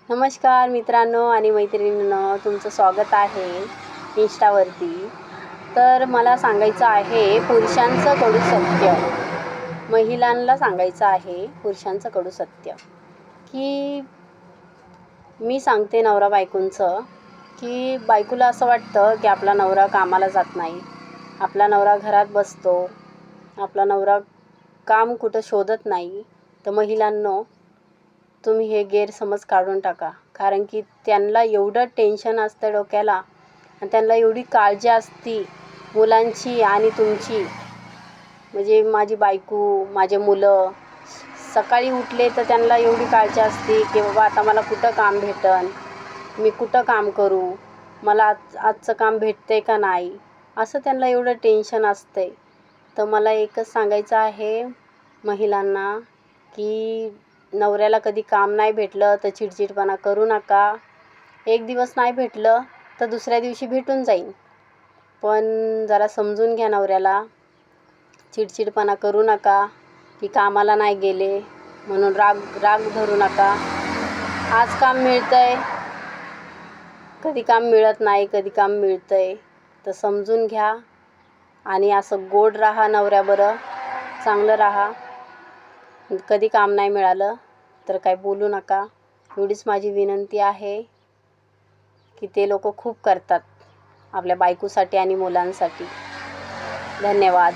नमस्कार मित्रांनो आणि मैत्रिणींनो, तुमचं स्वागत आहे इंस्टावरती. तर मला सांगायचं आहे पुरुषांचं कडू सत्य. महिलांना सांगायचं आहे पुरुषांचं कडू सत्य, की मी सांगते नवरा बायकोंचं, की बायकोला असं वाटतं की आपला नवरा कामाला जात नाही, आपला नवरा घरात बसतो, आपला नवरा काम कुठं शोधत नाही. तर महिलांनो, तुम्ही हे गैरसमज काढून टाका. कारण की त्यांना एवढं टेन्शन असतं डोक्याला आणि त्यांना एवढी काळजी असती मुलांची आणि तुमची. म्हणजे माझी बायको, माझे मुलं सकाळी उठले तर त्यांना एवढी काळजी असते की बाबा आता मला कुठं काम भेटन, मी कुठं काम करू, मला आजचं काम भेटतंय का नाही, असं त्यांना एवढं टेन्शन असतंय. तर मला एकच सांगायचं आहे महिलांना, की नवऱ्याला कधी काम नाही भेटलं तर चिडचिडपणा करू नका. एक दिवस नाही भेटलं तर दुसऱ्या दिवशी भेटून जाईन, पण जरा समजून घ्या नवऱ्याला. चिडचिडपणा करू नका की कामाला नाही गेले म्हणून राग धरू नका. आज काम मिळतंय, कधी काम मिळत नाही, कधी काम मिळतंय. तर समजून घ्या आणि असं गोड राहा नवऱ्याबरोबर, चांगलं राहा. कधी काम नाही मिळालं तर काय बोलू नका. एवढीच माझी विनंती आहे, की ते लोक खूप करतात आपल्या बायकोसाठी आणि मुलांसाठी. धन्यवाद.